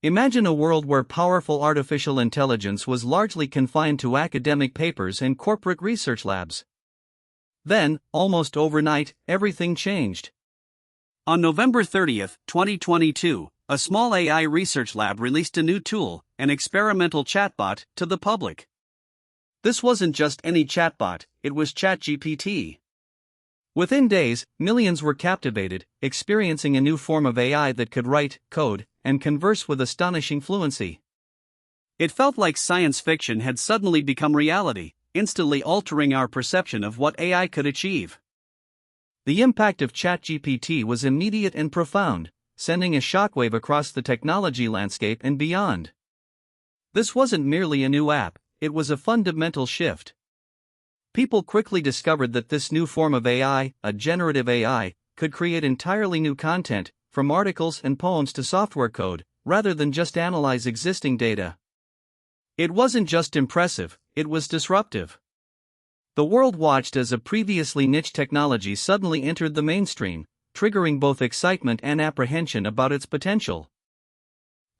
Imagine a world where powerful artificial intelligence was largely confined to academic papers and corporate research labs. Then, almost overnight, everything changed. On November 30, 2022, a small AI research lab released a new tool, an experimental chatbot, to the public. This wasn't just any chatbot, it was ChatGPT. Within days, millions were captivated, experiencing a new form of AI that could write, code, and converse with astonishing fluency. It felt like science fiction had suddenly become reality, instantly altering our perception of what AI could achieve. The impact of ChatGPT was immediate and profound, sending a shockwave across the technology landscape and beyond. This wasn't merely a new app, it was a fundamental shift. People quickly discovered that this new form of AI, a generative AI, could create entirely new content, from articles and poems to software code, rather than just analyze existing data. It wasn't just impressive, it was disruptive. The world watched as a previously niche technology suddenly entered the mainstream, triggering both excitement and apprehension about its potential.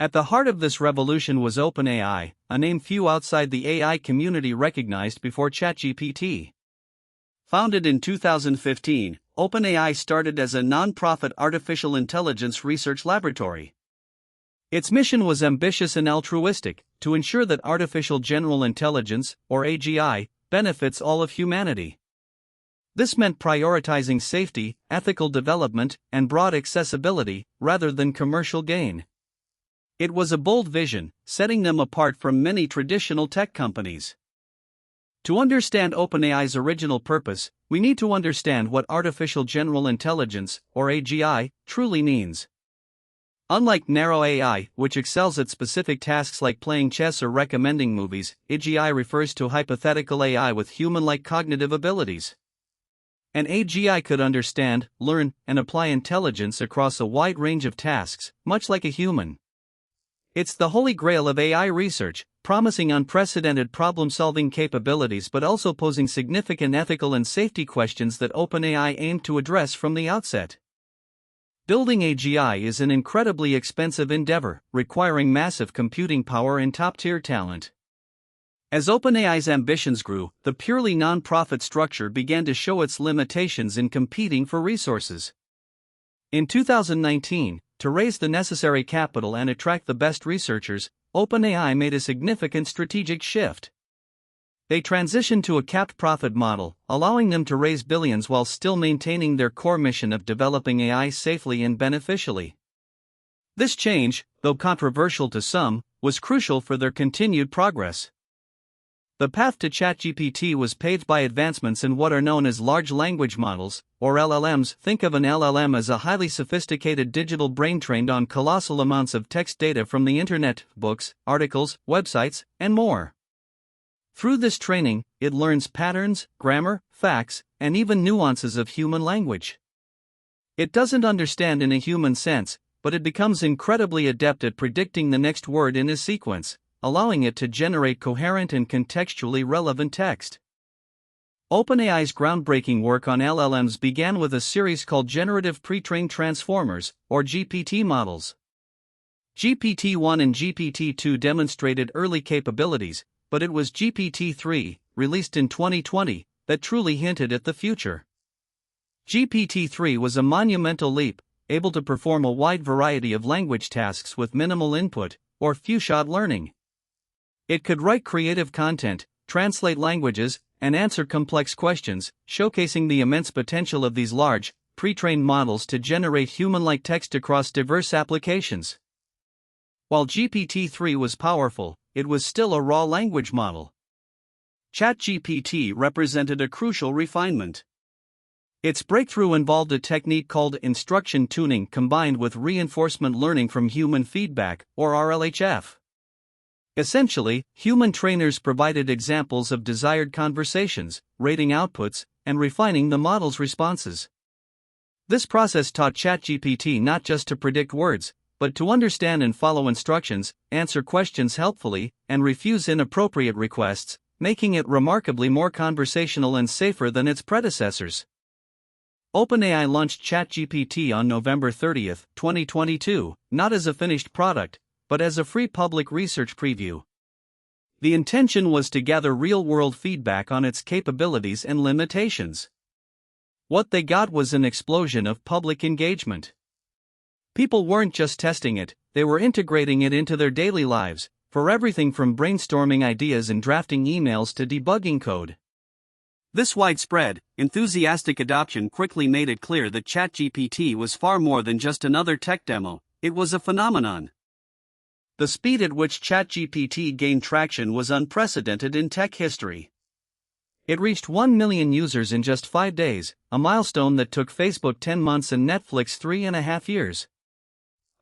At the heart of this revolution was OpenAI, a name few outside the AI community recognized before ChatGPT. Founded in 2015, OpenAI started as a non-profit artificial intelligence research laboratory. Its mission was ambitious and altruistic, to ensure that artificial general intelligence, or AGI, benefits all of humanity. This meant prioritizing safety, ethical development, and broad accessibility, rather than commercial gain. It was a bold vision, setting them apart from many traditional tech companies. To understand OpenAI's original purpose, we need to understand what artificial general intelligence, or AGI, truly means. Unlike narrow AI, which excels at specific tasks like playing chess or recommending movies, AGI refers to hypothetical AI with human-like cognitive abilities. An AGI could understand, learn, and apply intelligence across a wide range of tasks, much like a human. It's the holy grail of AI research, promising unprecedented problem-solving capabilities but also posing significant ethical and safety questions that OpenAI aimed to address from the outset. Building AGI is an incredibly expensive endeavor, requiring massive computing power and top-tier talent. As OpenAI's ambitions grew, the purely non-profit structure began to show its limitations in competing for resources. In 2019, to raise the necessary capital and attract the best researchers, OpenAI made a significant strategic shift. They transitioned to a capped profit model, allowing them to raise billions while still maintaining their core mission of developing AI safely and beneficially. This change, though controversial to some, was crucial for their continued progress. The path to ChatGPT was paved by advancements in what are known as large language models, or LLMs. Think of an LLM as a highly sophisticated digital brain trained on colossal amounts of text data from the internet, books, articles, websites, and more. Through this training, it learns patterns, grammar, facts, and even nuances of human language. It doesn't understand in a human sense, but it becomes incredibly adept at predicting the next word in a sequence, allowing it to generate coherent and contextually relevant text. OpenAI's groundbreaking work on LLMs began with a series called Generative Pre-trained Transformers, or GPT models. GPT-1 and GPT-2 demonstrated early capabilities, but it was GPT-3, released in 2020, that truly hinted at the future. GPT-3 was a monumental leap, able to perform a wide variety of language tasks with minimal input, or few-shot learning. It could write creative content, translate languages, and answer complex questions, showcasing the immense potential of these large, pre-trained models to generate human-like text across diverse applications. While GPT-3 was powerful, it was still a raw language model. ChatGPT represented a crucial refinement. Its breakthrough involved a technique called instruction tuning combined with reinforcement learning from human feedback, or RLHF. Essentially, human trainers provided examples of desired conversations, rating outputs, and refining the model's responses. This process taught ChatGPT not just to predict words, but to understand and follow instructions, answer questions helpfully, and refuse inappropriate requests, making it remarkably more conversational and safer than its predecessors. OpenAI launched ChatGPT on November 30, 2022, not as a finished product, but as a free public research preview. The intention was to gather real-world feedback on its capabilities and limitations. What they got was an explosion of public engagement. People weren't just testing it, they were integrating it into their daily lives, for everything from brainstorming ideas and drafting emails to debugging code. This widespread, enthusiastic adoption quickly made it clear that ChatGPT was far more than just another tech demo, it was a phenomenon. The speed at which ChatGPT gained traction was unprecedented in tech history. It reached 1 million users in just 5 days, a milestone that took Facebook 10 months and Netflix 3.5 years.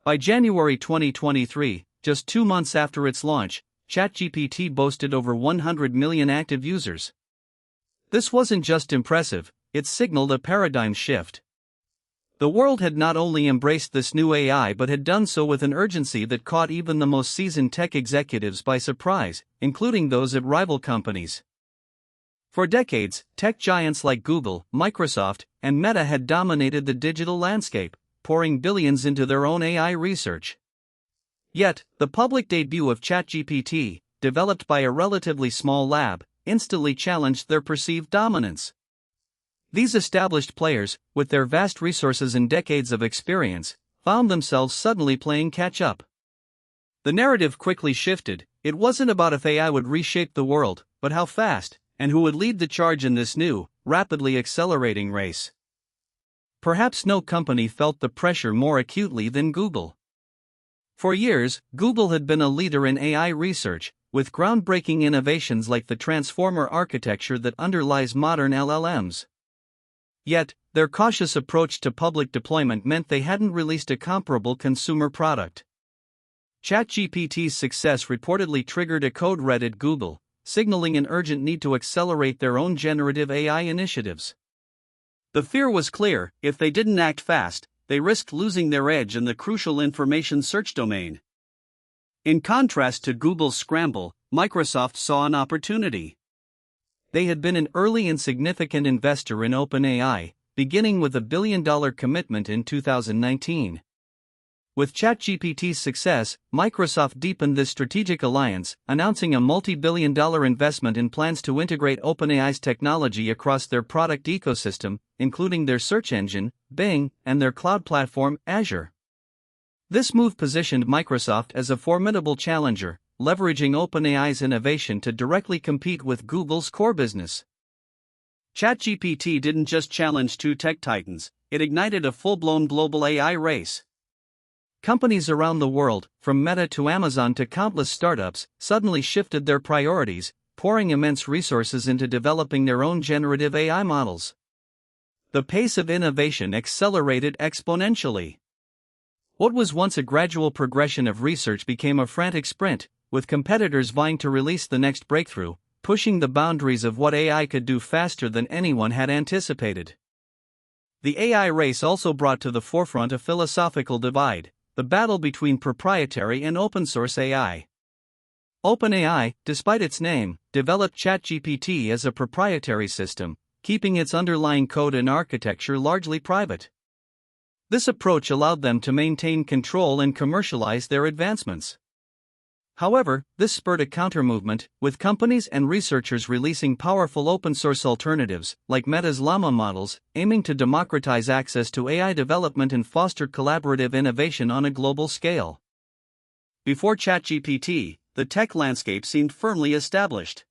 By January 2023, just 2 months after its launch, ChatGPT boasted over 100 million active users. This wasn't just impressive, it signaled a paradigm shift. The world had not only embraced this new AI but had done so with an urgency that caught even the most seasoned tech executives by surprise, including those at rival companies. For decades, tech giants like Google, Microsoft, and Meta had dominated the digital landscape, pouring billions into their own AI research. Yet, the public debut of ChatGPT, developed by a relatively small lab, instantly challenged their perceived dominance. These established players, with their vast resources and decades of experience, found themselves suddenly playing catch-up. The narrative quickly shifted. It wasn't about if AI would reshape the world, but how fast, and who would lead the charge in this new, rapidly accelerating race. Perhaps no company felt the pressure more acutely than Google. For years, Google had been a leader in AI research, with groundbreaking innovations like the transformer architecture that underlies modern LLMs. Yet, their cautious approach to public deployment meant they hadn't released a comparable consumer product. ChatGPT's success reportedly triggered a code red at Google, signaling an urgent need to accelerate their own generative AI initiatives. The fear was clear: if they didn't act fast, they risked losing their edge in the crucial information search domain. In contrast to Google's scramble, Microsoft saw an opportunity. They had been an early and significant investor in OpenAI, beginning with a $1 billion commitment in 2019. With ChatGPT's success, Microsoft deepened this strategic alliance, announcing a multi-billion-dollar investment in plans to integrate OpenAI's technology across their product ecosystem, including their search engine, Bing, and their cloud platform, Azure. This move positioned Microsoft as a formidable challenger, leveraging OpenAI's innovation to directly compete with Google's core business. ChatGPT didn't just challenge two tech titans, it ignited a full-blown global AI race. Companies around the world, from Meta to Amazon to countless startups, suddenly shifted their priorities, pouring immense resources into developing their own generative AI models. The pace of innovation accelerated exponentially. What was once a gradual progression of research became a frantic sprint, with competitors vying to release the next breakthrough, pushing the boundaries of what AI could do faster than anyone had anticipated. The AI race also brought to the forefront a philosophical divide: the battle between proprietary and open-source AI. OpenAI, despite its name, developed ChatGPT as a proprietary system, keeping its underlying code and architecture largely private. This approach allowed them to maintain control and commercialize their advancements. However, this spurred a counter-movement, with companies and researchers releasing powerful open-source alternatives, like Meta's Llama models, aiming to democratize access to AI development and foster collaborative innovation on a global scale. Before ChatGPT, the tech landscape seemed firmly established.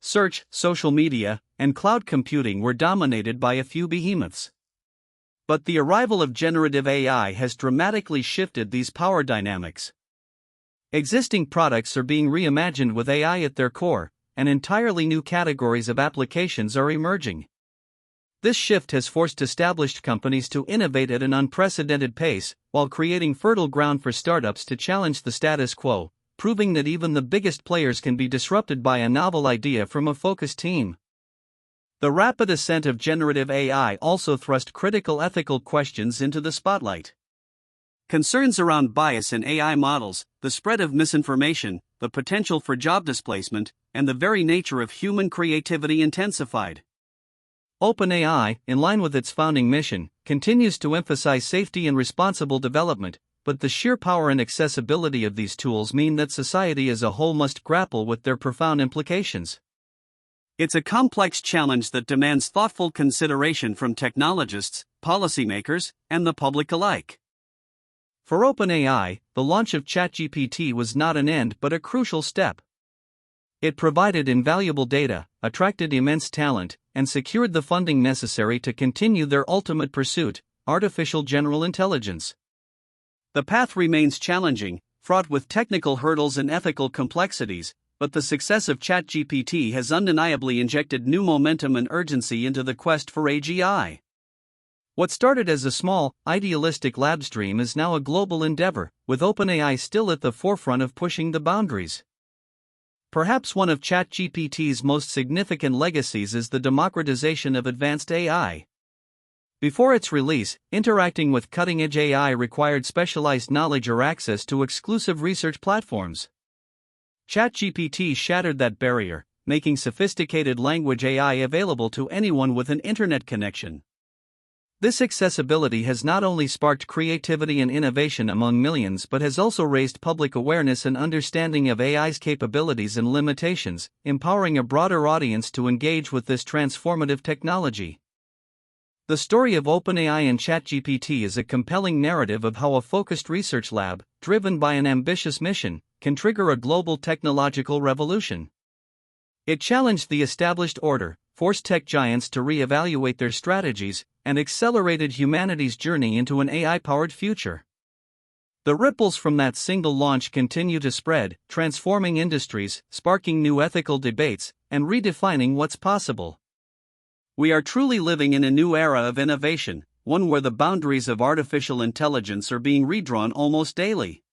Search, social media, and cloud computing were dominated by a few behemoths. But the arrival of generative AI has dramatically shifted these power dynamics. Existing products are being reimagined with AI at their core, and entirely new categories of applications are emerging. This shift has forced established companies to innovate at an unprecedented pace, while creating fertile ground for startups to challenge the status quo, proving that even the biggest players can be disrupted by a novel idea from a focused team. The rapid ascent of generative AI also thrust critical ethical questions into the spotlight. Concerns around bias in AI models, the spread of misinformation, the potential for job displacement, and the very nature of human creativity intensified. OpenAI, in line with its founding mission, continues to emphasize safety and responsible development, but the sheer power and accessibility of these tools mean that society as a whole must grapple with their profound implications. It's a complex challenge that demands thoughtful consideration from technologists, policymakers, and the public alike. For OpenAI, the launch of ChatGPT was not an end but a crucial step. It provided invaluable data, attracted immense talent, and secured the funding necessary to continue their ultimate pursuit, artificial general intelligence. The path remains challenging, fraught with technical hurdles and ethical complexities, but the success of ChatGPT has undeniably injected new momentum and urgency into the quest for AGI. What started as a small, idealistic lab stream is now a global endeavor, with OpenAI still at the forefront of pushing the boundaries. Perhaps one of ChatGPT's most significant legacies is the democratization of advanced AI. Before its release, interacting with cutting-edge AI required specialized knowledge or access to exclusive research platforms. ChatGPT shattered that barrier, making sophisticated language AI available to anyone with an internet connection. This accessibility has not only sparked creativity and innovation among millions but has also raised public awareness and understanding of AI's capabilities and limitations, empowering a broader audience to engage with this transformative technology. The story of OpenAI and ChatGPT is a compelling narrative of how a focused research lab, driven by an ambitious mission, can trigger a global technological revolution. It challenged the established order, forced tech giants to re-evaluate their strategies, and accelerated humanity's journey into an AI-powered future. The ripples from that single launch continue to spread, transforming industries, sparking new ethical debates, and redefining what's possible. We are truly living in a new era of innovation, one where the boundaries of artificial intelligence are being redrawn almost daily.